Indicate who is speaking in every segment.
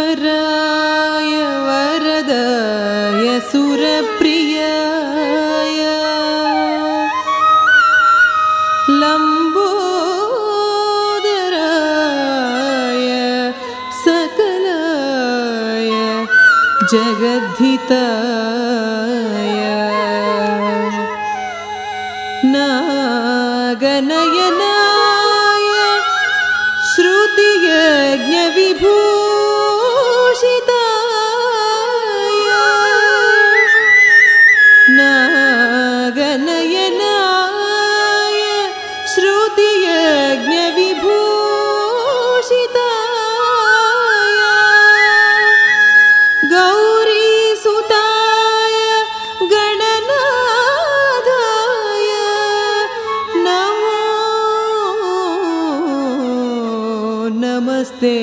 Speaker 1: विघ्नेश्वराय वरदाय सुरप्रियाय लंबोदराय सकलाय जगद्धिताय नागनयनाय श्रुतियज्ञविभूषिताय नागनयनाय श्रुतियज्ञविभूषिताय गौरीसुताय गणनाथाय नमो नमस्ते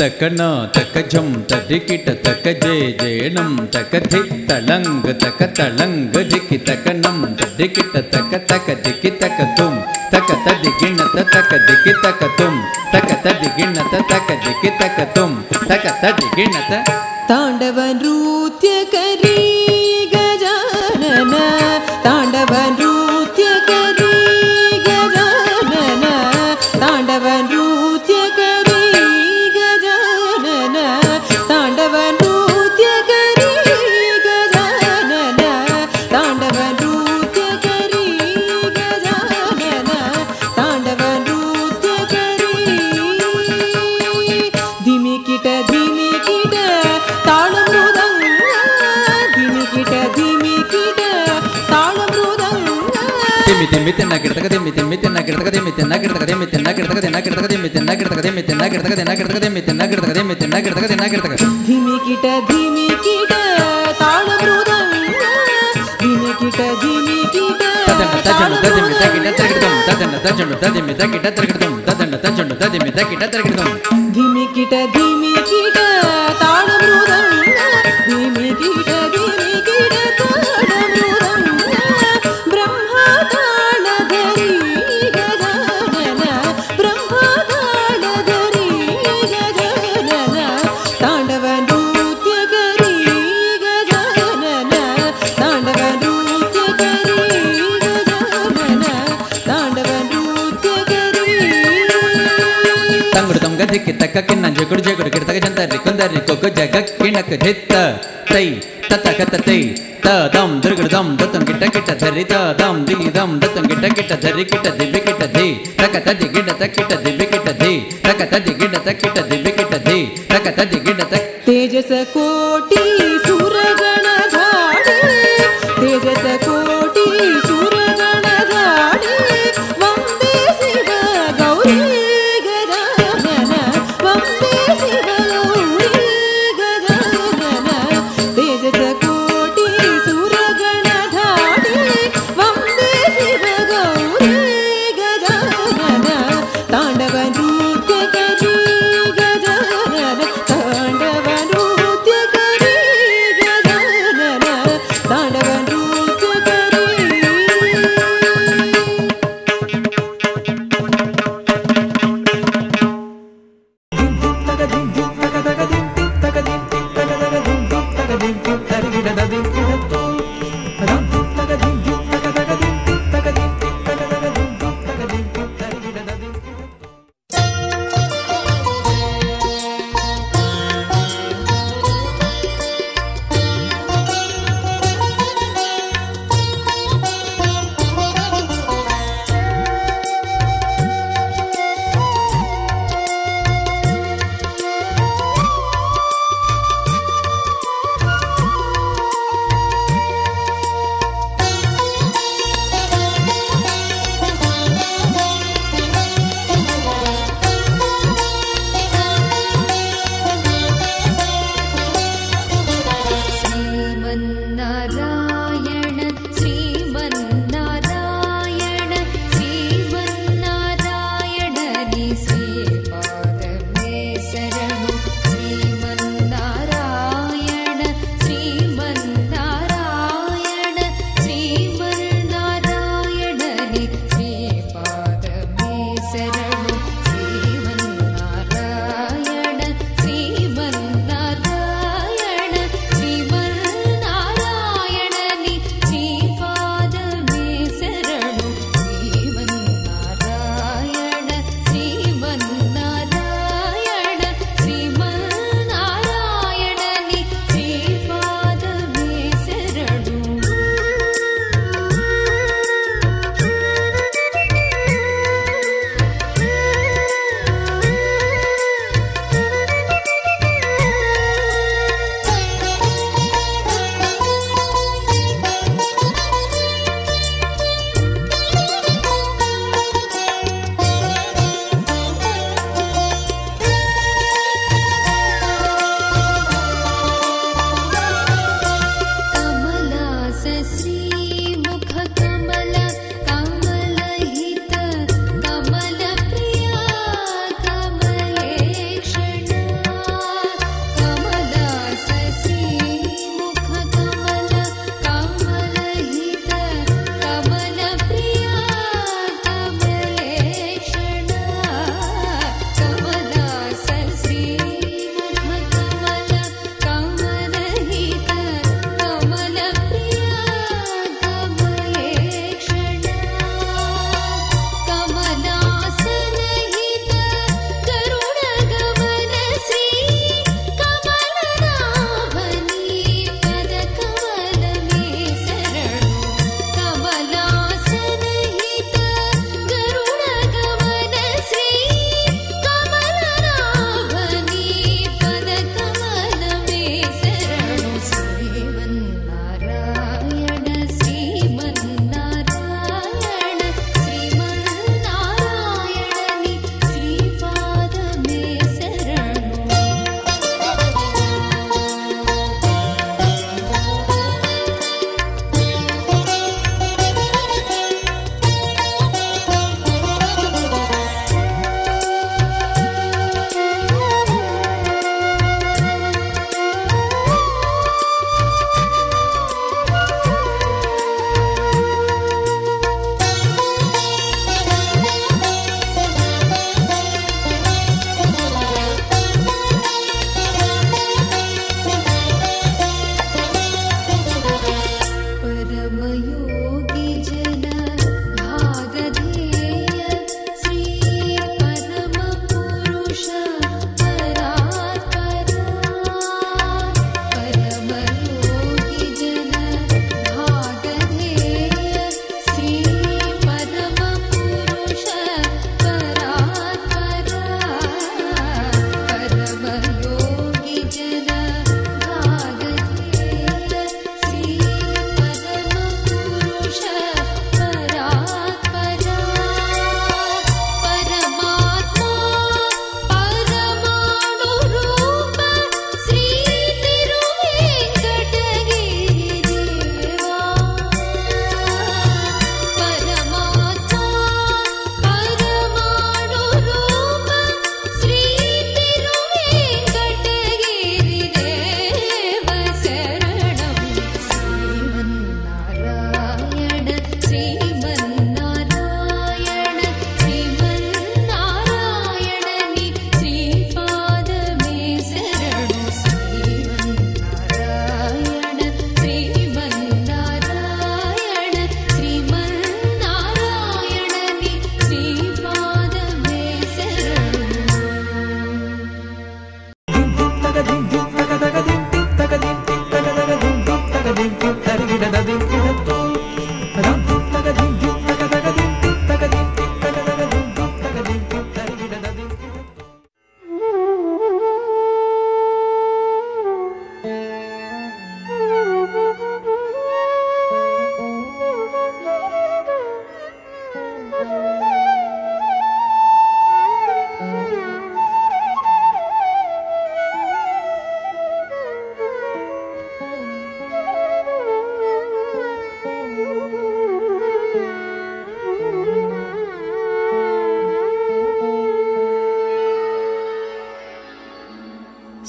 Speaker 2: तकना तक झम तडिकिट तक जे जेणम तक धि तलंग तक तलंग धिकि तकनम तडिकिट तक तक धिकि तक तुम तक तदिगिणत तक धिकि तक तुम तक तदिगिणत तक धिकि तक तुम तक तदिगिणत
Speaker 1: तांडव नृत्य करी गजानन तांडव नृत्य करी गजानन तांडव नृत्य करी गजानन तांडव नृत्य करी गजानन तांडव नृत्य करी गजानन तांडव नृत्य करी धिमिकिट धिमिकिट ताळमृदंग धिमिकिट धिमिकिट ताळमृदंग
Speaker 2: तिमि तिमि तिन्न गिडतक तिमि तिमि तिन्न गिडतक तिमि तिन्न गिडतक तिमि तिन्न गिडतक तिन्न गिडतक तिमि तिन्न गिडतक तिमि तिन्न गिडतक तिन्न गिडतक तिमि तिन्न गिडतक तिमि तिन्न गिडतक तिन्न गिडतक
Speaker 1: धिमिकिट धिमिकिट ताळमृदंग धिमिकिट धिमिकिट
Speaker 2: तदन्न तजनु तदिमि तगिट तगिडतम तदन्न तजनु तदिमि तगिट तगिडतम तदन्न तजनु तदिमि तगिट तगिडतम
Speaker 1: धिमिकिट धिमिकिट ताळमृदंग धिमिकिट धिमिकिट ताळमृदंग ब्रह्मा ताळधरी गजानन ब्रह्मा ताळधरी गजानन तांडव नृत्य करी गजानन तांडव नृत्य करी गजानन तांडव नृत्य करी
Speaker 2: ತಂಗುಡು ತಂಗ ದಿಕ್ಕಿ ತಕ್ಕ ಕಿನ್ನ ಜಗುಡು ಜಗುಡು ಗಿಡತಕ ಜಂತರಿ ಕುಂದರಿ ಕೊಕ್ಕ ಜಗ ಕಿಣಕ ಧಿತ್ತ ತೈ ತತ್ತ ಕತ್ತ ತೈ ತ ದಮ್ ದುರ್ಗಡ ದಮ್ ದತ್ತಂ ಗಿಟ್ಟ ಗಿಟ್ಟ ಧರಿ ತ ದಮ್ ದಿ ದಮ್ ದತ್ತಂ ಗಿಟ್ಟ ಗಿಟ್ಟ ಧರಿ ಕಿಟ್ಟ ದಿಬ್ಬಿ ಕಿಟ್ಟ ಧಿ ತಕ ತದಿ ಗಿಡ್ಡ ತಕ್ಕಿಟ್ಟ ದಿಬ್ಬಿ ಕಿಟ್ಟ ಧಿ ತಕ ತದಿ ಗಿಡ್ಡ ತಕ್ಕಿಟ್ಟ ದಿಬ್ಬಿ ಕಿಟ್ಟ ಧಿ ತಕ ತದಿ ಗಿಡ್ಡ ತಕ್
Speaker 1: तेजस कोटि सुरगण धाडे तेजस कोटि सुरगण धाडे वंदे शिव गौरी गजानन वंदे शिव गौरी गजानन तेजस कोटि सुरगण धाडे वंदे शिव गौरी गजानन तांडव नृत्य करी गजानन तांडव नृत्य करी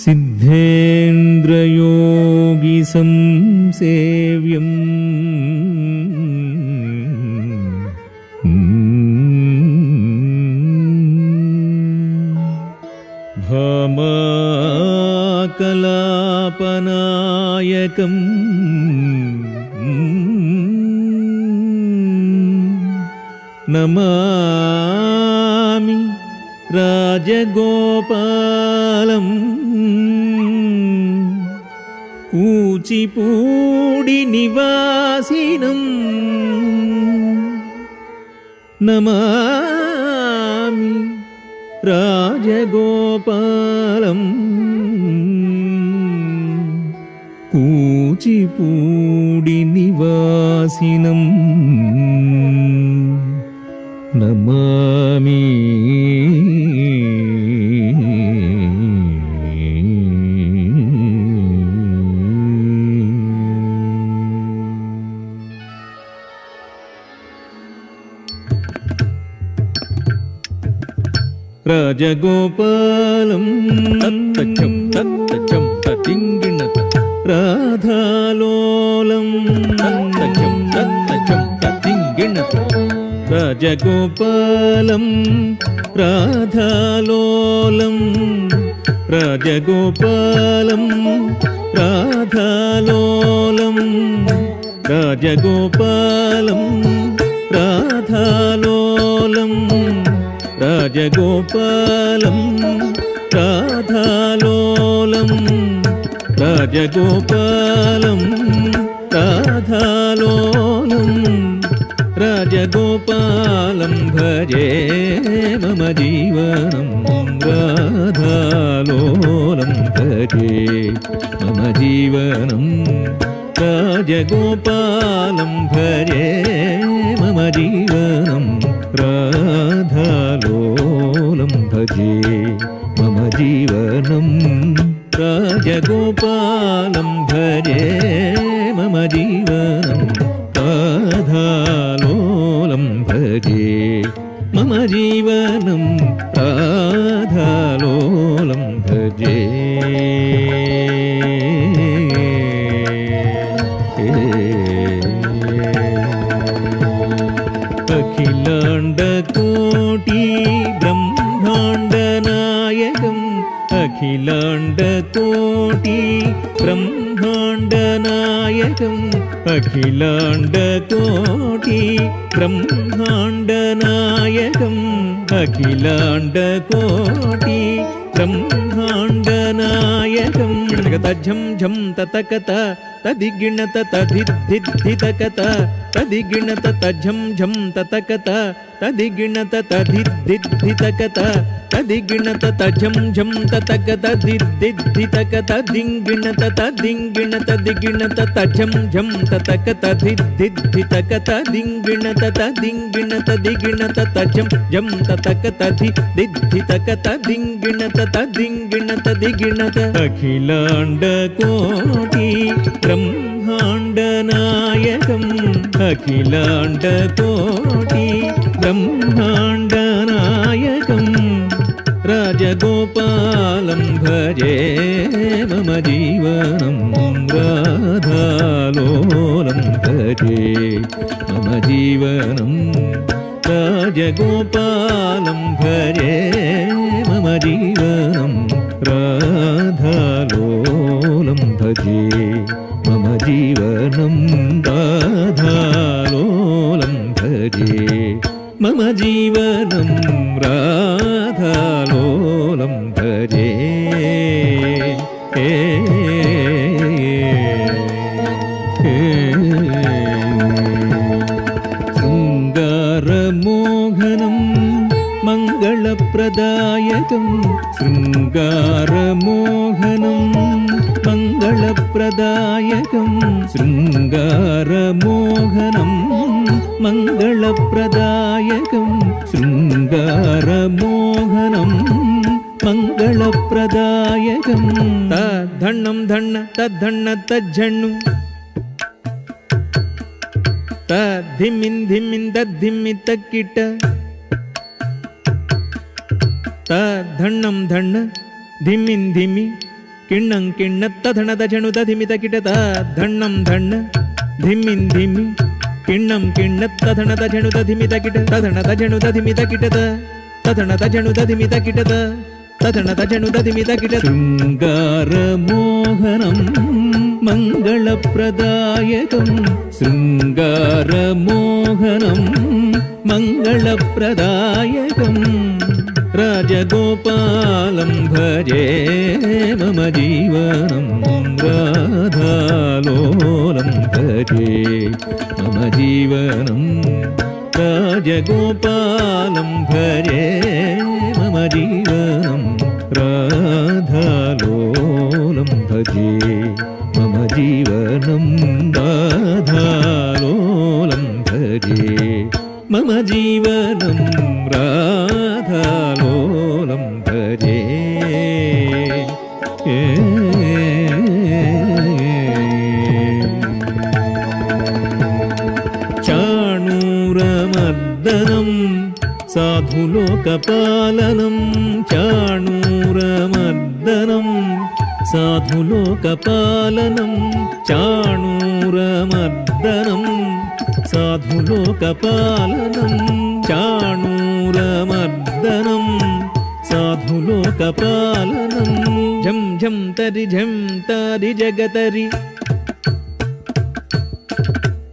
Speaker 3: सिद्धेन्द्रयोगी संसेव्यम् भामाकलापनायकम् नमामि राजगोपालम् कूचिपूडी निवासिनम् नमामि राजगोपालम् कूचिपूडी निवासिनम् नमामि राजगोपालं तत्तचं तत्तचं ततिंगिणत राधालोलं तत्तचं तत्तचं ततिंगिणत राजगोपालं राधालोलं राजगोपालं राधालोलं राजगोपालं राधालोलं राजगोपालं राधालोलं राजगोपालं राधालोलं राजगोपालं भजे मम जीवनं राधालोलं भजे मम जीवनं राजगोपालं भजे मम जीवनं राधालोलं भजे मम जीवनं राजगोपालं भजे मम जीवनं राधालोलं भजे मम जीवनं राधालोलं भजे अखिलाण्डकोटि ब्रह्माण्डनायकम् अखिलाण्डकोटि ब्रह्माण्डनायकम् अखिलाण्डकोटि ब्रह्माण्डनायकम् अखिलाण्डकोटि ब्रह्माण्डनायकम् तज्झं झं ततकत तदिगिणत तदिद्धिद्धितकत तदिगिणत तज्झं झं ततकत तदिगिणत तदिद्धिद्धितकत तदिगिणत तज्झं झं ततकत दिद्धिद्धितकत दिङ्गिणत तदिङ्गिणत दिगिणत तज्झं झं ततकत दिद्धिद्धितकत दिङ्गिणत तदिङ्गिणत दिगिणत तज्झं झं ततकत दिद्धितकत दिङ्गिणत तदिङ्गिणत दिगिणत अखिलाण्डकोटि ब्रह्माण्डनायकम् अखिलाण्डकोटि ब्रह्माण्डनायकम् राजगोपालं भजे मम जीवनं राधालोलं भजे मम जीवनं राजगोपालं भजे मम जीवनं राधालोलं भजे मम जीवनं राधालोलं भजे मम जीवनं राधालोलं भजे शृङ्गारमोहनं मङ्गलप्रदायकं शृङ्गारमोहनं मङ्गलप्रदायकं शृङ्गारमोहनं मङ्गलप्रदायकं शृङ्गारमोहनं मङ्गलप्रदायकं तद्धण्णं धण्ण तद्धण्ण तज्झण्णु तद्धिमिन् धिमिन् तद्धिमि तक्किट तद्धण्णं धण्ण धिमिन् धिमि ಕಿಣ್ಣಂ ಕಿಣ್ಣ ತಧಣದ ಜಣುದ ಧಿಮಿತ ಕಿಟತ ಧಣ್ಣಂ ಧಣ್ಣ ಧಿಮ್ಮಿನ್ ಧಿಮ್ಮಿ ಕಿಣ್ಣಂ ಕಿಣ್ಣ ತಧಣದ ಜಣುದ ಧಿಮಿತ ಕಿಟ ತಧಣದ ಜಣುದ ಧಿಮಿತ ಕಿಟದ ತಧಣದ ಜಣುದ ಧಿಮಿತ ಕಿಟದ ತಧಣದ ಜಣುದ ಧಿಮಿತ ಕಿಟ ಶೃಂಗಾರ ಮೋಹನಂ ಮಂಗಳಪ್ರದಾಯಕಂ ಶೃಂಗಾರ ಮೋಹನಂ ಮಂಗಳಪ್ರದಾಯಕಂ ರಾಜಗೋಪಾಲಂ ಭಜೆ ಮಮ ಜೀವನಂ ರಾಧಾಲೋಲಂ ಭಜೆ ಮಮ ಜೀವನಂ ರಾಜಗೋಪಾಲಂ ಭಜೆ ಮಮ ಜೀವನಂ ರಾಧಾಲೋಲಂ ಭಜೆ ಮಮ ಜೀವನಂ ರಾಧಾಲೋಲಂ ಭಜೆ ಮಮ ಜೀವನಂ ರಾಧಾಲೋಲಂ ಭಜೆ ಚಾಣೂರಮರ್ದನಂ ಸಾಧುಲೋಕಪಾಲನಂ ಚಾಣೂರಮರ್ದನಂ ಸಾಧುಲೋಕಪಾಲನಂ ಚಾಣೂರಮರ್ದನಂ ಸಾಧುಲೋಕಪಾಲನಂ ಚಾಣೂರಮರ್ದನಂ ಸಾಧುಲೋಕಪಾಲನಂ ಝಂ ಝಂ ತರಿ ಜಗತರಿ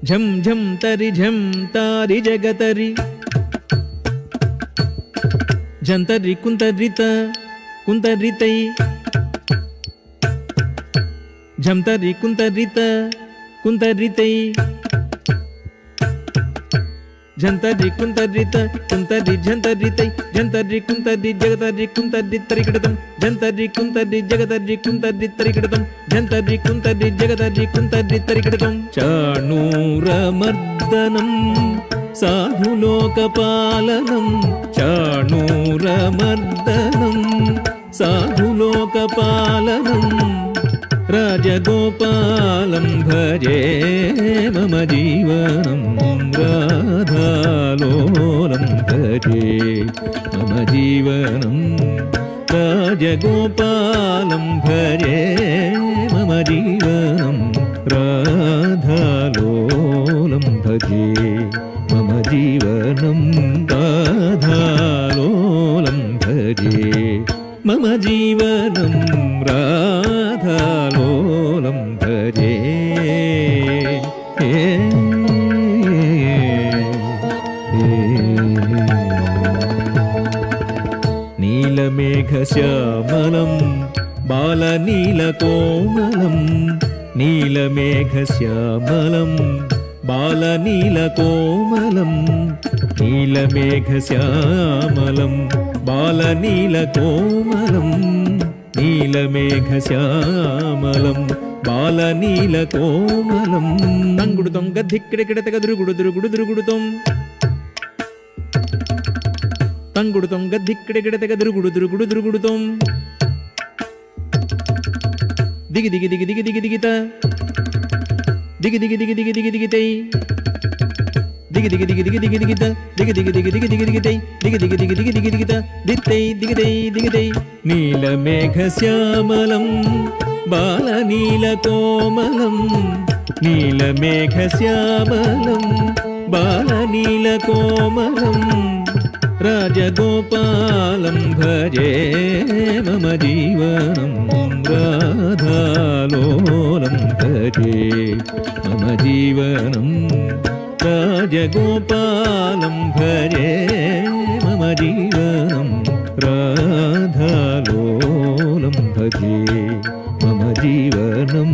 Speaker 3: ಝಂ ಝಂ ತರಿ ಜಗತರಿ ಜಂತರಿ ಕುಂತರಿತ ಕುಂತರಿತೈ ಝಂತರಿ ಕುಂತರಿತ ಕುಂತರಿತೈ ಜಂತರಿ ಕುಂತರಿತ ಕುಂತರಿ ಝಂತರಿತೈ ಜಂತರಿ ಕುಂತರಿ ಜಗತರಿ ಕುಂತರಿ ತರಿಕಡತಂ ಜಂತರಿ ಕುಂತರಿ ಜಗತರಿ ಕುಂತರಿ ತರಿಕಡತಂ ಜಂತರಿ ಕುಂತರಿ ಜಗತರಿ ಕುಂತರಿ ತರಿಕಡತಂ ಚಾಣೂರಮರ್ದನಂ ಸಾಧುಲೋಕಪಾಲನಂ ಚಾಣೂರಮರ್ದನಂ ಸಾಧುಲೋಕಪಾಲನಂ ರಾಜಗೋಪಾಲಂ ಭಜೆ ಮಮ ಜೀವನಂ ರಾಧಾಲೋಲಂ ಭಜೆ ಮಮ ಜೀವನಂ ರಾಜಗೋಪಾಲಂ ಭಜೆ ಮಮ ಜೀವನಂ ರಾಧಾಲೋಲಂ ಭಜೆ ಮಮ ಜೀವನಂ ರಾಧಾಲೋಲಂ ಭಜೆ ಮಮ ಜೀವನಂ ರಾಧಾಲೋಲಂ ಭಜೆ ನೀಲಮೇಘಶ್ಯಾಮಲಂ ಬಾಲನೀಲಕೋಮಲಂ ನೀಲಮೇಘಶ್ಯಾಮಲಂ ಬಾಲನೀಲಕೋಮಲಂ ನೀಲಮೇಘಶ್ಯಾಮಲಂ ಬಾಲನೀಲಕೋಮಲಂ ನೀಲಮೇಘಶ್ಯಾಮಲಂ ಬಾಲನೀಲಕೋಮಲಂ ತಂಗುಡುತಂ ಗದ್ದಿಕ್ಕಿಡಕಿಡತಗದುರುಗುಡುದುರುಗುಡುದುರುಗುಡುತಂ ತಂಗುಡುತಂ ಗದ್ದಿಕ್ಕಿಡಕಿಡತಗದುರುಗುಡುದುರುಗುಡುದುರುಗುಡುತಂ ದಿಗಿ ದಿಗಿ ದಿಗಿ ದಿಗಿ ದಿಗಿ ದಿಗಿತ ದಿಗಿ ದಿಗಿ ದಿಗಿ ದಿಗಿ ದಿಗಿ ದಿಗಿತೈ ದಿಗಿ ದಿಗಿ ದಿಗಿ ದಿಗಿ ದಿಗಿ ದಿಗಿತ ದಿಗಿ ದಿಗಿ ದಿಗಿ ದಿಗಿ ದಿಗಿ ದಿಗಿತೈ ದಿಗಿ ದಿಗಿ ದಿಗಿ ದಿಗಿ ದಿಗಿ ದಿಗಿತ ದಿತ್ತೈ ದಿಗಿತೈ ದಿಗಿತೈ ನೀಲಮೇಘಶ್ಯಾಮಲಂ ಬಾಲನೀಲಕೋಮಲಂ ನೀಲಮೇಘಶ್ಯಾಮಲಂ ಬಾಲನೀಲಕೋಮಲಂ ರಾಜಗೋಪಾಲಂ ಭಜೆ ಮಮ ಜೀವನಂ ರಾಧಾಲೋಲಂ ಭಜೆ ಮಮ ಜೀವನಂ ರಾಜಗೋಪಾಲಂ ಭಜೆ ಮಮ ಜೀವನಂ ರಾಧಾಲೋಲಂ ಭಜೆ ಮಮ ಜೀವನಂ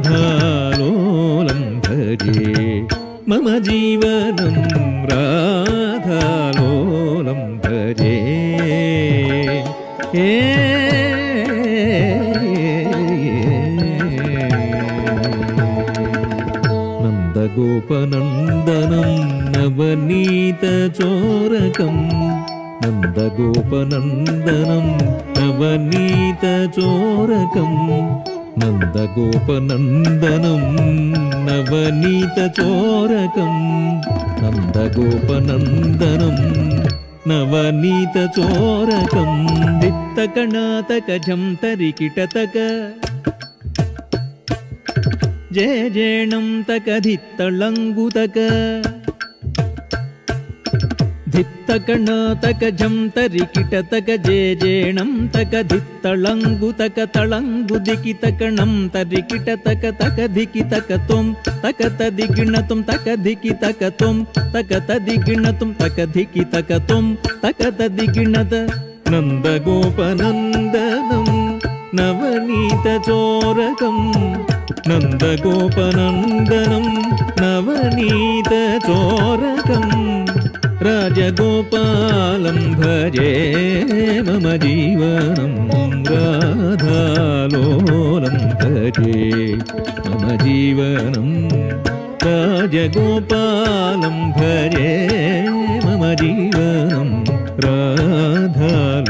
Speaker 3: ರಾಧಾಲೋಲಂ ಭಜೆ ಮಮ ಜೀವನಂ ರಾಧಾಲೋಲಂ ಭಜೆ ನಂದಗೋಪನಂದನಂ ನವನೀತಚೋರಕಂ ನಂದಗೋಪನಂದನಂ ನವನೀತಚೋರಕಂ ನಂದಗೋಪನಂದನಂ ನವನೀತಚೋರಕಂ ನಂದಗೋಪನಂದನಂ ನವನೀತ ಚೋರಕಂ ದಿತ್ತ ಕಣಾತಕ ಝಂ ತರಿಕಿಟತಕ ಜಯ ಜೇಣಂ ತಕ ಧಿತ್ತಳಂಗುತಕ ಧಿತ್ತ ಕಣಾತಕ ಝಂ ತರಿಕಿಟತಕ ಜಯ ಜೇಣಂ ತಕ ಧಿತ್ತಳಂಗುತಕ ತಳಂಗು ದಿಕಿತಕಣಂ ತರಿಕಿಟತಕ ತಕ ಧಿಕಿತಕ ತ್ವಂ ತಕ ತದಿಗಿಣತುಂ ತಕ ಧಿಕಿತಕ ತ್ವಂ ತಕ ತದಿಗಿಣತುಂ ತಕ ಧಿಕಿತಕ ತ್ವಂ ತಕ ತದಿಗಿಣತ ನಂದ ಗೋಪನಂದನಂ ನವನೀತ ಚೋರಕಂ ನಂದ ಗೋಪನಂದನಂ ನವನೀತ ಚೋರಕಂ ರಾಜಗೋಪಾಲಂ ಭಜೆ ಮಮ ಜೀವನಂ ರಾಧಾಲೋಲಂ ಭಜೆ ಮಮ ಜೀವನಂ ರಾಜಗೋಪಾಲಂ ಭಜೆ ಮಮ ಜೀವನಂ ರಾಧಾಲೋಲಂ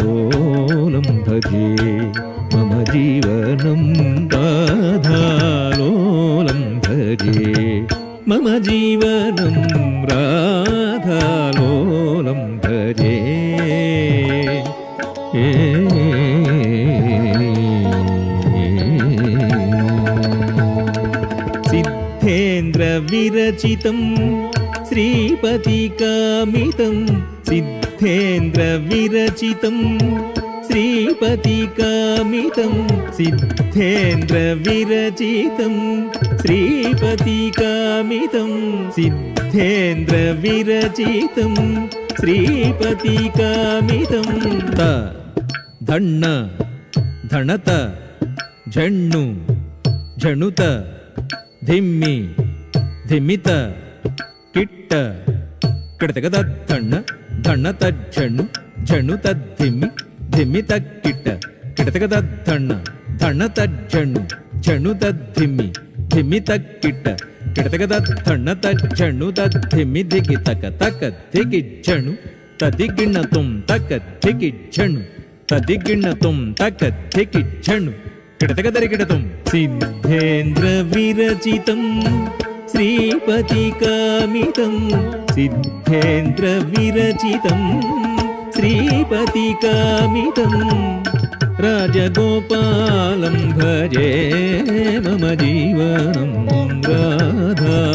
Speaker 3: ಭಜೆ ಮಮ ಜೀವನಂ ರಾಧಾಲೋಲಂ ಭಜೆ ಮಮ ಜೀವನಂ ರಾಧಾಲೋಲಂ ಭಜೆ ಸಿದ್ಧೇಂದ್ರ ವಿರಚಿತಂ ಶ್ರೀಪತಿ ಕಾಮಿತಂ ಸಿದ್ಧೇಂದ್ರ ವಿರಚಿತಂ ಶ್ರೀಪತಿ ಕಾಮಿತಂ ಸಿದ್ಧೇಂದ್ರ ವಿರಚಿತಂ ಶ್ರೀಪತಿ ಕಾಮಿತಂ ಸಿದ್ಧೇಂದ್ರ ವಿರಚಿತಂ ಶ್ರೀಪತಿ ಕಾಮಿತಂ ತ ಧಣ್ಣ ಧಣತ ಝಣ್ಣು ಝಣುತ ಧಿಮ್ಮಿ ಧಿಮಿತ ಕಿಟ್ಟ ಕಿಡತಗದ ಧಣ್ಣ ಧಣ್ಣತ ಝಣ್ಣು ಝಣುತ ಧಿಮ್ಮಿ ಧಿಮಿತ ಕಿಟ್ಟ ಕಿಡತಗದ ಧಣ್ಣ ಧಣ್ಣತ ಝಣ್ಣು ಝಣುತ ಧಿಮ್ಮಿ ಧಿಮಿತ ಕಿಟ್ಟ ಕಿಡತಗದ ಧಣ್ಣತ ಝಣ್ಣುತ ಧಿಮ್ಮಿ ಧಿಗಿ ತಕ ತಕ ಧಿಗಿ ಝಣು ತದಿಗಿಣ್ಣ ತುಂ ತಕ ಧಿಗಿ ಝಣು ತದಿಗಿಣ್ಣ ತುಂ ತಕ ಧಿಗಿ ಝಣು ಕಿಡತಗದರಿ ಕಿಡ ತುಂ ಸಿದ್ಧೇಂದ್ರ ವಿರಚಿತಂ ಶ್ರೀಪತಿ ಕಾಮಿತಂ ಸಿದ್ಧೇಂದ್ರ ವಿರಚಿತಂ ಶ್ರೀಪತಿ ಕಾಮಿತಂ ರಾಜಗೋಪಾಲಂ ಭಜೆ ಮಮ ಜೀವನಂ ರಾಧಾಲೋಲಂ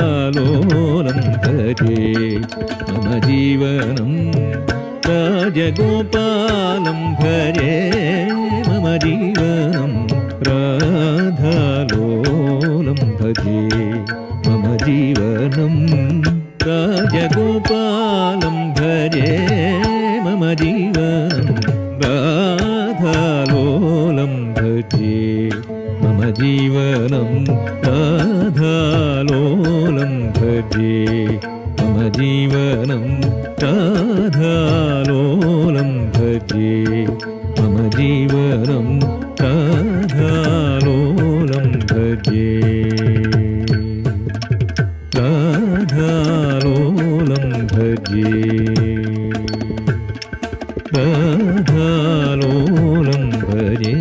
Speaker 3: ಭಜೆ ಮಮ ಜೀವನಂ ರಾಜಗೋಪಾಲಂ ಭಜೆ ಮಮ ಜೀವನಂ ರಾಧಾಲೋಲಂ ಭಜೆ ಮಮ ಜೀವನಂ ರಾಜಗೋಪಾಲಂ ಭಜೆ ಮಮ ಜೀವನಂ ರಾಧಾಲೋಲಂ ಭಜೆ ಮಮ ಜೀವನಂ ರಾಧಾಲೋಲಂ ಭಜೆ ಮಮ ಜೀವನಂ ರಾಧಾಲೋಲಂ ಭಜೆ ಮಮ ಜೀವನಂ ರಾಧಾಲೋಲಂ ಭಜೆ ರಾಧಾಲೋಲಂ ಭಜೆ ರಾಧಾಲೋಲಂ ಭಜೆ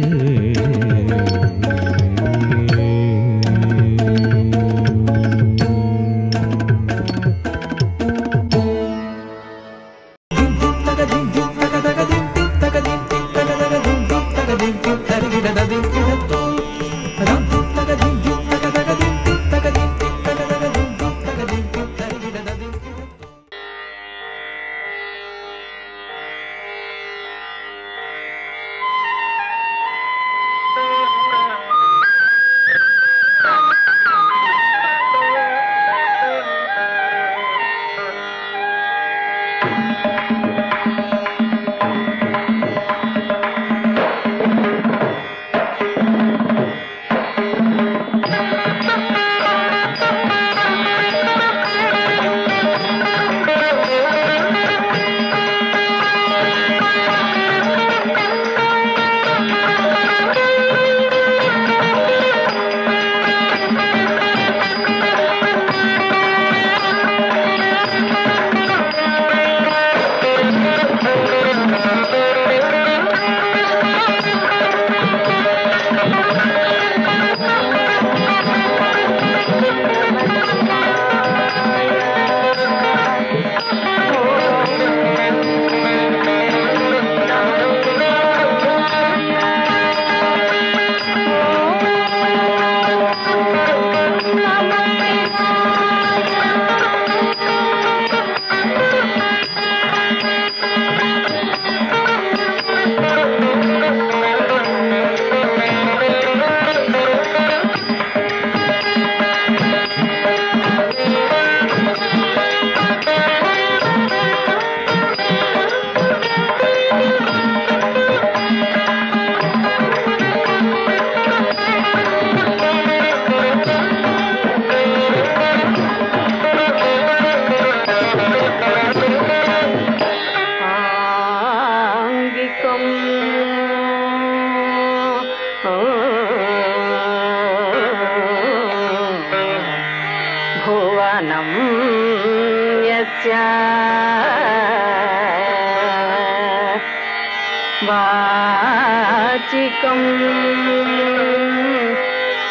Speaker 4: వాచికం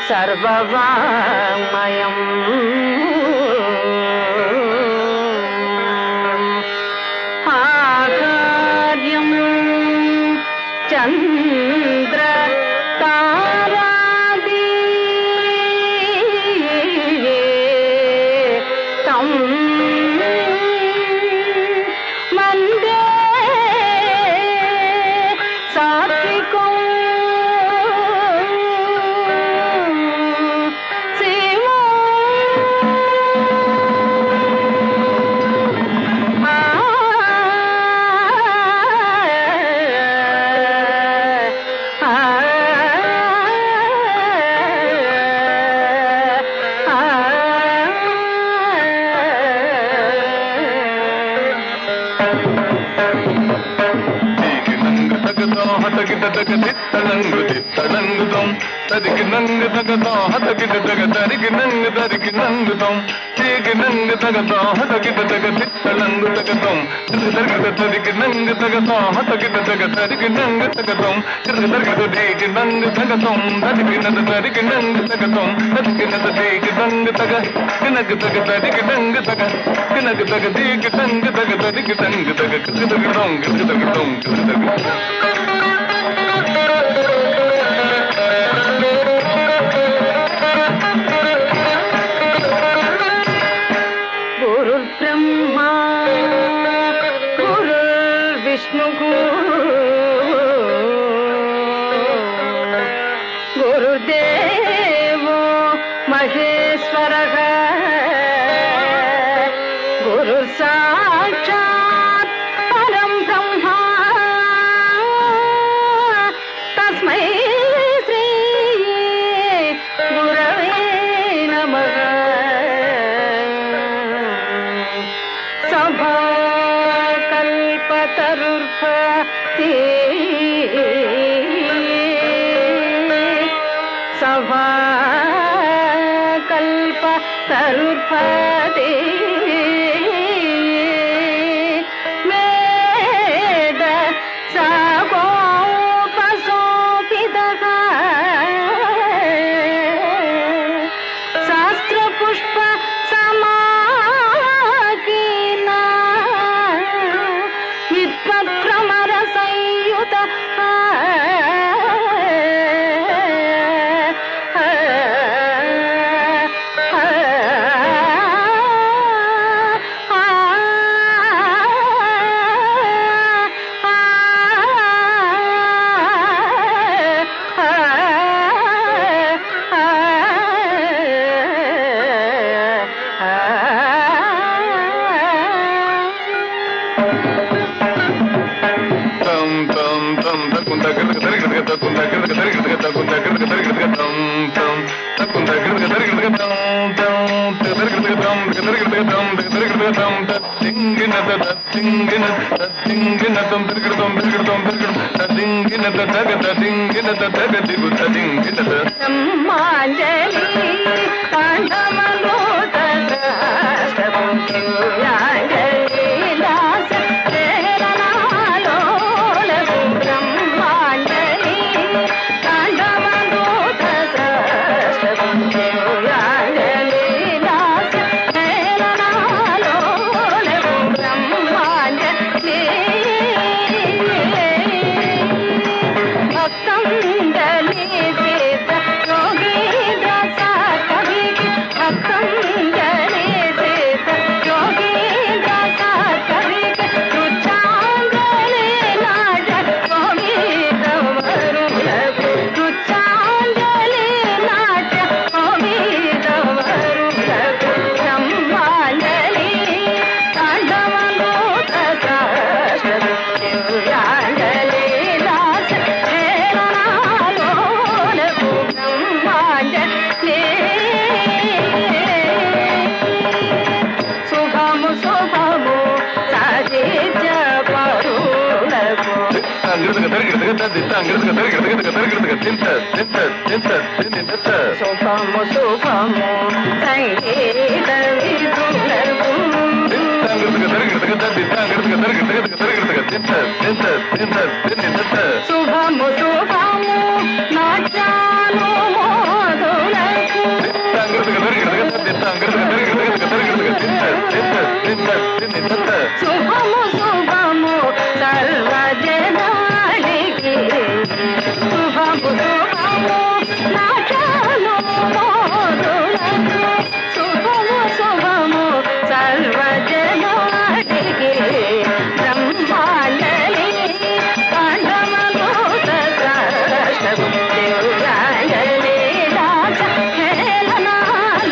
Speaker 4: సర్వవాంగ్మయం ఆకార్యం చంద్ర తారాది తం వందే సాత్వికం
Speaker 5: తిత్తలంగుదం తదికి నంగు తగదా హతకిట తగ తరికి నంగు తరికి నంగుదం తీకి నంగు తగదా హతకిట తగ తిత్తలంగు తగదం తిరుగ తరికి నంగు తగదా హతకిట తగ తరికి నంగు తగదం తిరుగ తీకి నంగు తగదం తదికి నద తరికి నంగు తగదం తదికి నద తీకి నంగు తగ కినకు తగ తరికి నంగు తగ కినకు తగ తీకి నంగు తగ తరికి నంగు తగ కితగదం కితగదం కితగదం
Speaker 4: గురుర్బ్రహ్మా గురుర్విష్ణుః గురుదేవో మహేశ్వరః గురుర్ సాక్షాత్ పరం బ్రహ్మ తస్మై శ్రీ గురవే నమః సభాకల్పతరుర్భతి సభాకల్పతరుర్భతి వేద సాగోపసోపితః శాస్త్రపుష్ప సమాకీర్ణ విద్వత్ప్రమర సంయుత శుభము శుభము సంగీత విధులకు శుభము శుభము నాట్యాలు మోదులకు శుభము శుభము సర్వజనానికి శుభము శుభము నాట్యాలు మోదులకు శుభము శుభము సర్వజనానికి బ్రహ్మాండలి కంఠమలోత సరస్వతి రాజ హేళనాలోల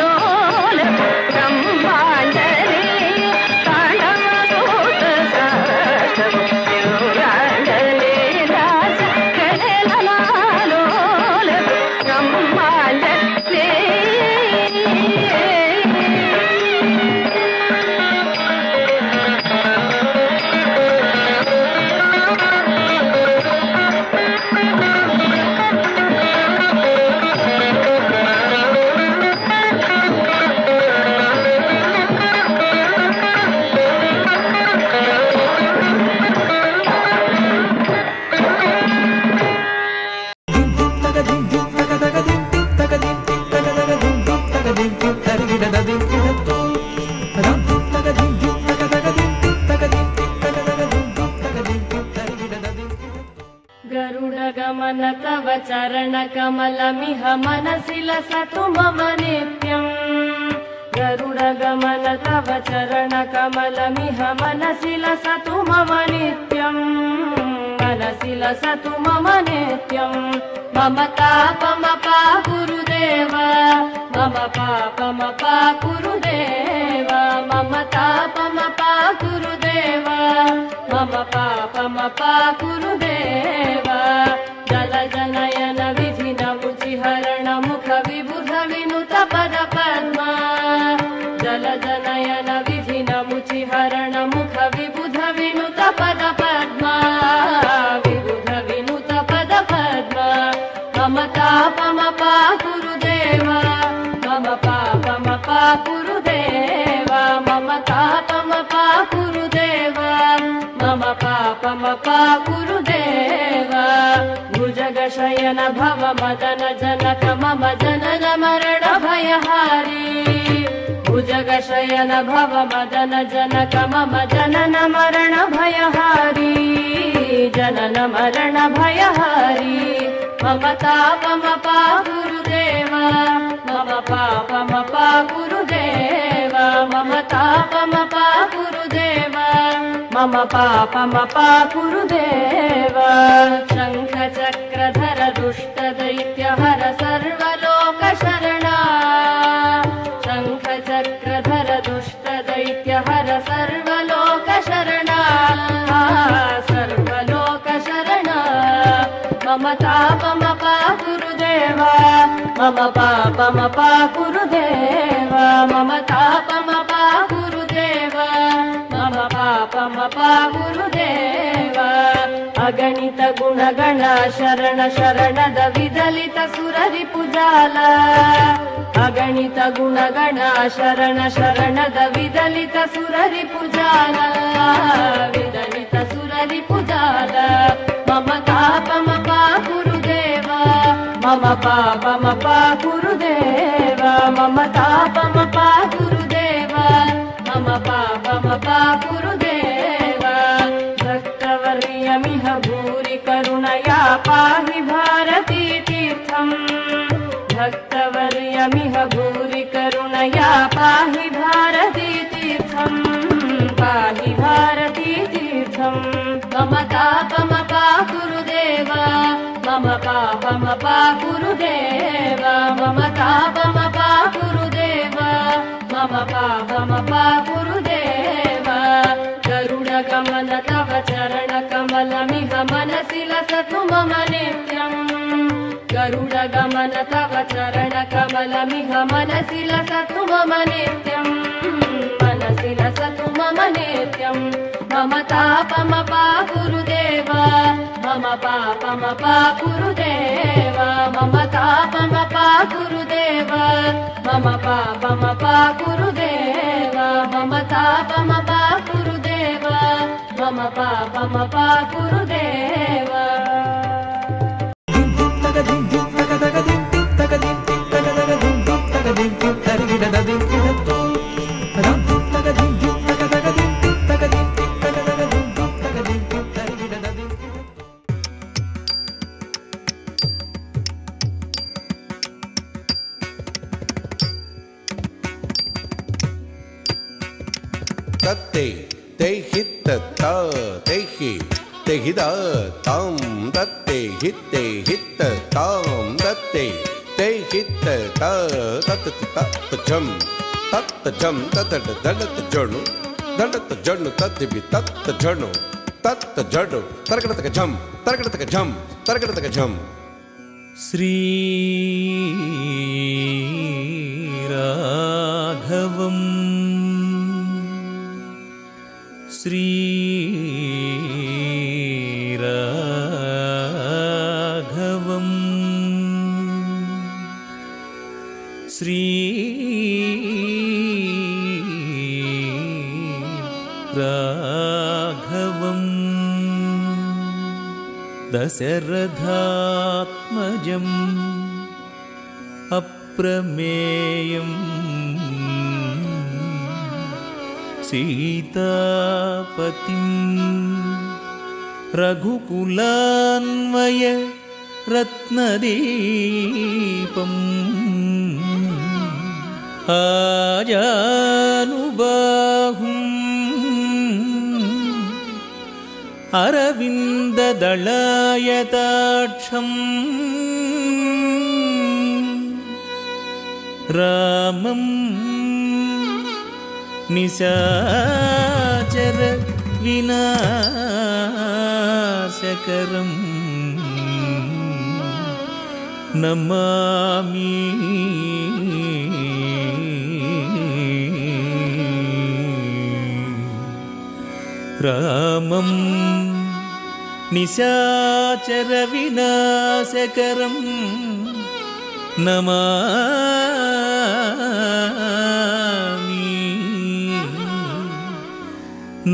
Speaker 4: బ్రహ్మాండలి కంఠమలోత సరస్వతి రాజ హేళనాలోల బ్రహ్మాండలి गरुडगमन तव चरणकमलमिह मनसि लसतु मम नित्यम् गरुडगमन तव चरणकमलमिह मनसि लसतु मम नित्यम् मनसि लसतु मम नित्यम् मम तापमपा गुरुदेव मम पापमपा गुरुदेव मम तापमपा गुरुदेव मम पापमपा गुरुदेव जलजनयन विधिनमुचिहरण मुख विबुध विनुत पद पद्मा जलजनयन विधिनमुचिहरण मुख विबुध विनुत पद पद्मा विबुध विनुत पद पद्मा मम तापमपा गुरुदेव मम पापमपा गुरुदेव मम तापमपा गुरुदेव मम पापमपा गुरुदेव भुजगशयन भव मदन जनक मम जनन मरण भयहारी भुजगशयन भव मदन जनक मम जनन मरण भयहारी जनन मरण भयहारी मम तापमपा गुरुदेव मम पापमपा गुरुदेव मम तापमपा गुरुदेव मम पापमपा गुरुदेव शङ्ख चक्रधर दुष्ट दैत्यहर सर्वलोक शरणा शङ्ख चक्रधर दुष्ट दैत्यहर सर्वलोक शरणा सर्वलोक शरणा मम तापमपा गुरुदेव मम पापमपा गुरुदेव मम तापमपा गुरुदेव मम पापमपा गुरुदेव अगणित गुणगण शरण शरणद विदलित सुररिपुजाल अगणित गुणगण शरण शरणद विदलित सुररिपुजाल विदलित सुररिपुजाल मम तापमपा गुरुदेव मम पापमपा गुरुदेव मम तापमपा गुरुदेव मम पापमपा गुरुदेव भक्तवर्यमिह भूरि करुणया पाहि भारती तीर्थम् भक्तवर्यमिह भूरि करुणया पाहि भारती तीर्थम् पाहि भारती तीर्थम् मम तापमपा गुरुदेव मम पापमपा गुरुदेव मम तापमपा गुरुदेव मम पापमपा गुरुदेव गरुडगमन तव चरणकमलमिह मनसि लसतु मम नित्यम् गरुडगमन तव चरणकमलमिह मनसि लसतु मम नित्यम् मनसि लसतु मम नित्यम् मम तापमपा गुरुदेव मम पापमपा गुरुदेव मम तापमपा गुरुदेव मम पापमपा गुरुदेव मम तापमपा गुरुदेव मम పమ పా గురుదేవ
Speaker 6: ತತ್ತೆ ತೆಹಿತ್ತ ತ ತೆಹಿ ತೆಹಿದ ತಾಂ ತತ್ತೆ ಹಿತ್ತೆ ಹಿತ್ತ ತಾಂ ತತ್ತೆ ತೆಹಿತ್ತ ತ ತತ್ತ ತತ್ತ ಜಂ ತತ್ತ ದಡತ ಜಣ್ಣು ತತ್ತಿಬಿ ತತ್ತ ಜಡು ತರಗಡತಕ ಝಂ ತರಗಡತಕ ಝಂ
Speaker 3: ಶ್ರೀ ರಾಘವಂ ಶ್ರೀ ರಾಘವಂ ಶ್ರೀ ರಾಘವಂ ದಶರಥಾತ್ಮಜಂ ಅಪ್ರಮೇಯಂ ಸೀತಾಪತಿಂ ರಘುಕುಲಾನ್ವಯ ರತ್ನದೀಪಂ ಆಜಾನುಬಾಹುಂ ಅರವಿಂದದಳಾಯತಾಕ್ಷಂ ರಾಮಂ ನಿಶಾಚರ ವಿನಾಶಕರಂ ನಮಾಮಿ ರಾಮಂ ನಿಶಾಚರ ವಿನಾಶಕರಂ ನಮಾಮಿ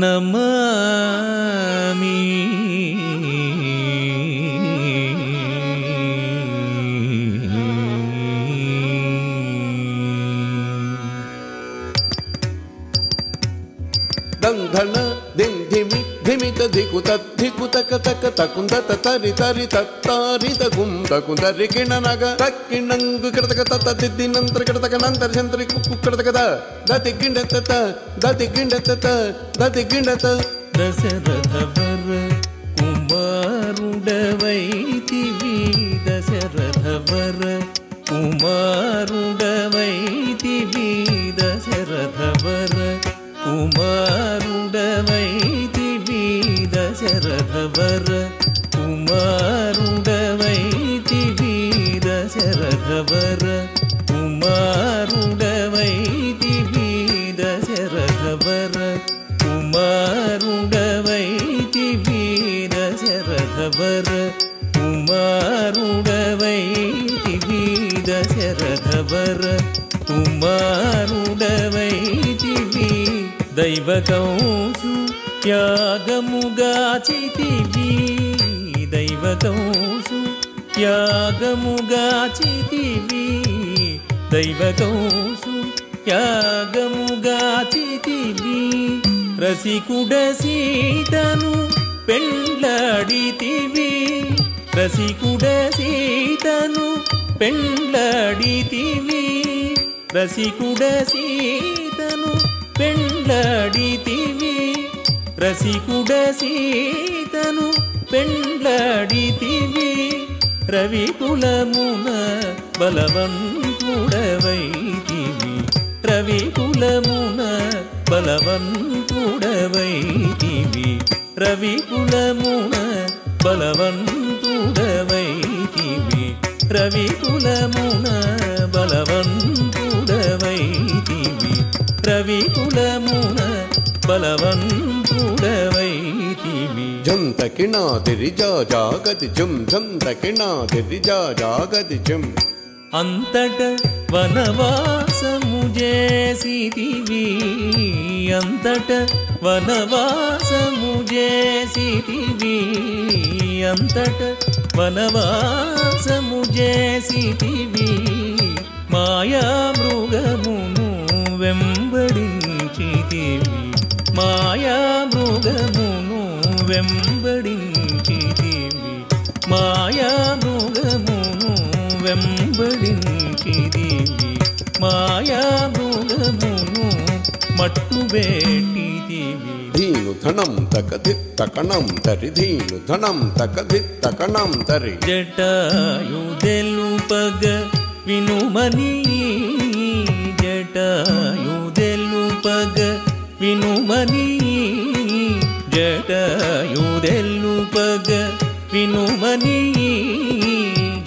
Speaker 3: ನಮಾಮಿ
Speaker 6: ದಂಧನ ದಿಂಧಿಮಿ ಧಿಮಿತ ಧಿಕುತಕ ತಕ ತಕುಂದತ ತರಿ ತರಿ ತತ್ತಾರಿತ ಗುಂದ ಕುಂದರಿ ಕಿಣನಗ ತಕ್ಕಿಣಂಗು ಕಿಡತಕ ತತ್ತ ತಿದ್ದಿ ನಂತರ ಕಿಡತಕ ನಂತರ ಶಂತರಿ ಕುಕ್ಕು ಕಿಡತಕದ ದತಿ ಗಿಂಡತ
Speaker 3: ದಶರಥವರ ಕುಮಾರುಡವೈತಿವಿ ದಶರಥವರ ಕುಮಾರುಡವೈತಿವಿ ದಶರಥವರ ಕುಮಾರುಡವೈತಿವಿ ದಶರಥವರ ಕುಮಾರುಡವೈತಿವಿ ದಶರಥವರ ಕುಮಾರುಡವೈತಿವಿ ದಶರಥವರ ಕುಮಾರುಡವೈತಿವಿ ದಶರಥವರ ಕುಮಾರುಡವೈತಿವಿ ದಶರಥವರ ಕುಮಾರುಡವೈತಿವಿ ದೈವಕೌಸು ಯಾಗಮುಗಾಚಿತಿವಿ ದೈವಕೌಸು ಯಾಗಮುಗಾಚಿತಿವಿ ದೈವಕೌಸು ಯಾಗಮುಗಾಚಿತಿವಿ ರಸಿಕುಡ ಸೀತನು ಪೆಂಡ್ಲಾಡಿತಿವಿ ರಸಿಕುಡ ಸೀತನು ಪೆಂಡ್ಲಾಡಿತಿವಿ ರಸಿಕುಡ ಸೀತನು ಪೆಂಡ್ಲಾಡಿತಿವಿ ರಸಿಕುಡ ಸೀತನು ಪೆಂಡ್ಲಾಡಿತಿವಿ ರವಿಕುಲಮುನ ಬಲವಂತುಡವೈತಿವಿ ರವಿಕುಲమున బలవంతుడవైతివి రవికులమున బలవంతుడవైతివి రవికులమున బలవంతుడవైతివి రవికులమున బలవంతుడవైతివి
Speaker 6: జం తకినాదిరి జాగతి జం జం తకినాదిరి జాగతి జం
Speaker 3: అంతట వనవాసము చేసితివి అంతట వనవాసము చేసితివి అంతట వనవాసము చేసితివి మాయా మృగమును వెంబడించితివి మాయా మృగమును వెంబడించితివి మాయా మృగమును వెంబడించితివి మాయా మృగమును మట్టుబెట్టితివి
Speaker 6: ధీను ధనం తకధిత్తకణం తరి ధీను ధనం తకధిత్తకణం తరి
Speaker 3: జటాయు తెలుపగ వినుమని జటాయు తెలుపగ వినుమని జటాయు తెలుపగ వినుమని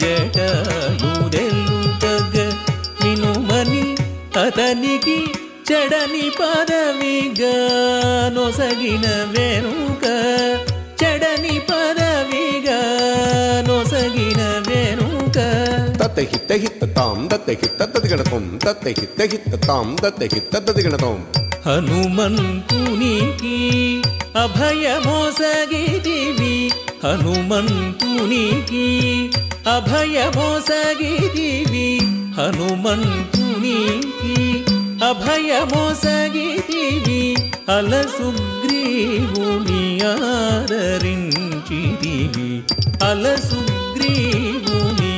Speaker 3: జటాయు తెలుపగ వినుమని అతనికి చెడని పదవిగా నొసగిన వెనుక చెడని పదవిగా నొసగిన వెనుక
Speaker 6: తత్తహిత్త హిత్త తాం దత్తహిత్త తదిగణతం తత్తహిత్త హిత్త తాం దత్తహిత్త తదిగణతం
Speaker 3: హనుమంతునికి అభయమోసగితివి హనుమంతునికి అభయమోసగితివి హనుమంతునికి అభయమోసగితివి అలసుగ్రీవుని ఆదరించితివి అలసుగ్రీవుని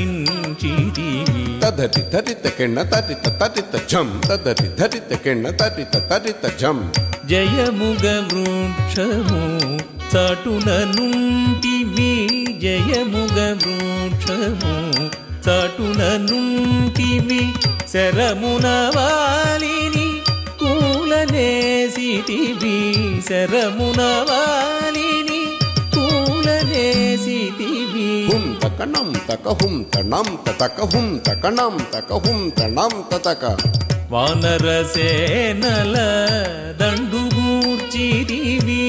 Speaker 3: ఆదరించితివి
Speaker 6: తదతి ధరిత కిణ తరిత తరిత ఝం తదతి ధరిత కిణ తరిత తరిత ఝం
Speaker 3: జయముగ వృక్షము చాటున నుంటివి జయముగ వృక్షము చాటున నుంటివి శరమున వాలిని కూలనేసితివి శరమున వాలిని కూలనేసితివి
Speaker 6: హుం తకణం తకహుం తణం తతకహుం తకణం తకహుం తణం తతక
Speaker 3: వానరసేనల దండుగూర్చితివి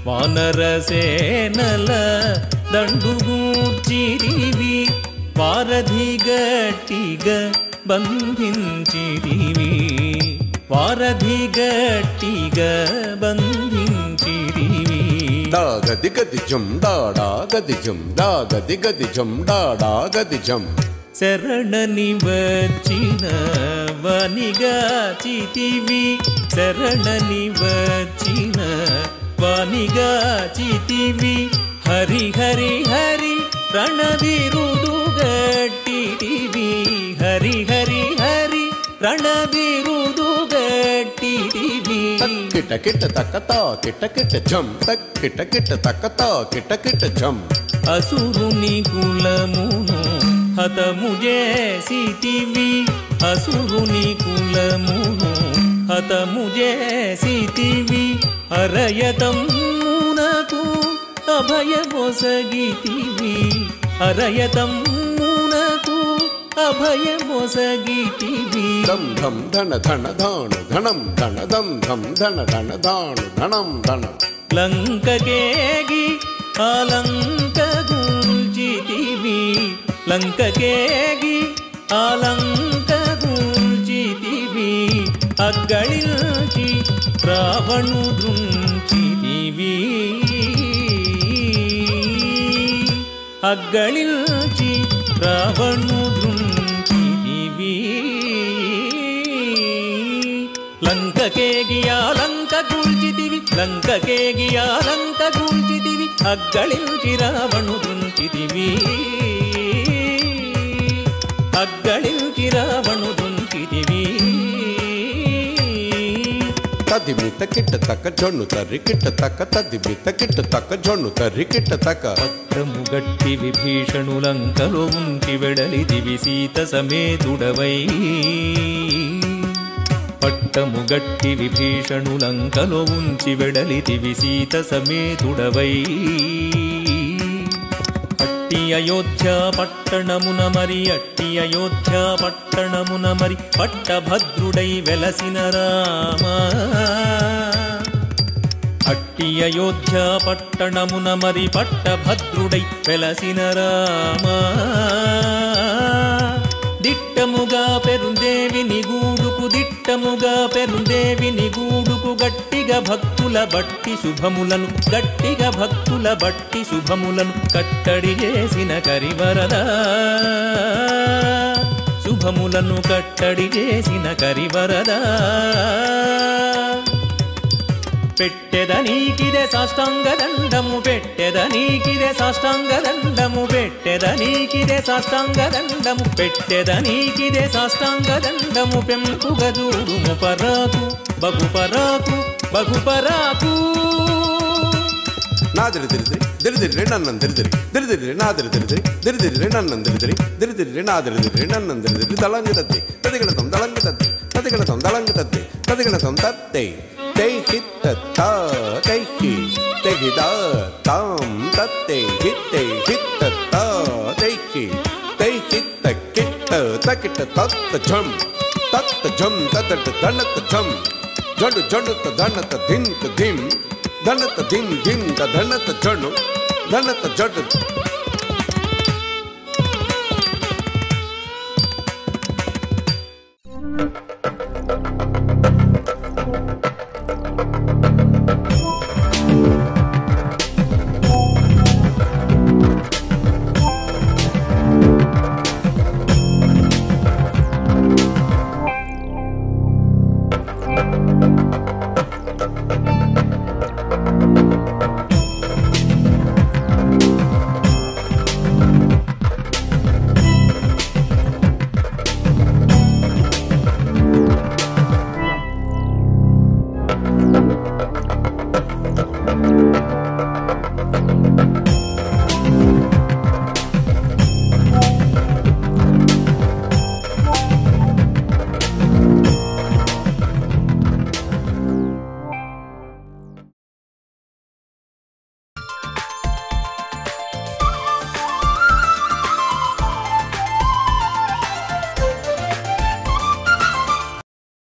Speaker 3: వానరసేనల దండుగూర్చితివి వారధి గట్టిగా బంధించితివి వారధి గట్టిగా బంధించితివి
Speaker 6: డాగది గది జం డాడా గది జం డాగది గది జం డాడా గది జం
Speaker 3: శరణని వచ్చిన వనిగాచితివి శరణని వచ్చిన వనిగాచితివి హరి హరి హరి రణబిరుదు గట్టితివి హరి హరి హరి రణబిరుదు గట్టితివి
Speaker 6: కిట కిట తకతా కిట కిట ఝం కిట కిట తకతా కిట కిట ఝం
Speaker 3: అసురుని కులమును హతము చేసితివి అసురుని కులమును హతము చేసితివి అరయతమునకు అభయమొసగితివి అరయతమునకు అభయమొసగితివి
Speaker 6: ధం ధం ధన ధన ధాను ధనం ధన ధం ధం ధన ధన ధాను ధనం ధన
Speaker 3: లంకకేగి ఆలంక గూల్చితివి లంకకేగి ఆలంక గూల్చితివి అగ్గళిల్చి రావణు దృంచితివి అగ్గళిల్చి రావణు దృంచితివి లంకకేగి ఆలంక గూల్చితివి లంకకేగి ఆలంక గూల్చితివి అగ్గళిల్చి రావణు దృంచితివి అగ్గళిల్చి రావణు దృంచితివి
Speaker 6: తదిమిత కిట తక జొన్ను తరి కిట తక తదిమిత కిట తక జొన్ను తరి కిట తక
Speaker 3: పట్టము గట్టి విభీషణులంకలో ఉంచి వెడలిదివి సీత సమేతుడవై పట్టము గట్టి విభీషణులంకలో ఉంచి వెడలిదివి సీత సమేతుడవై అట్టి అయోధ్య పట్టణమున మరి అట్టి అయోధ్య పట్టణమున మరి పట్టభద్రుడై వెలసిన రామ అట్టి అయోధ్య పట్టణమున మరి పట్టభద్రుడై వెలసిన రామ దిట్టముగా పెరుందేవిని గూడుకు దిట్ట ఇష్టముగా పెరుందేవిని గూడుకు గట్టిగా భక్తుల బట్టి శుభములను కట్టడి చేసిన కరివరదా శుభములను కట్టడి చేసిన కరివరదా పెట్టెదనీకిదే సాష్టాంగ దండము పెట్టెదనీకిదే సాష్టాంగ దండము పెంపుగదూడుము పరాకు బహుపరాకు
Speaker 6: నాదిరి దిరిదిరి నన్నం దిరిదిరి నాదిరి దిరిదిరి నన్నం దిరిదిరి నాదిరి నన్నం దిరిదిరి దళంగు తత్తి తదిగణతం తదిగణతం తత్తే తై హిత్త తై హి తెగిద తాం తత్తే హిత్తే హిత్త తై హి తై హిత్త కిట్ట తకిట తత్త ఝం తదట ధనత ఝం జడు జడుత ధనత ధింత ధిం ధనత ధిం ధిం ధనత జడు ధనత జడు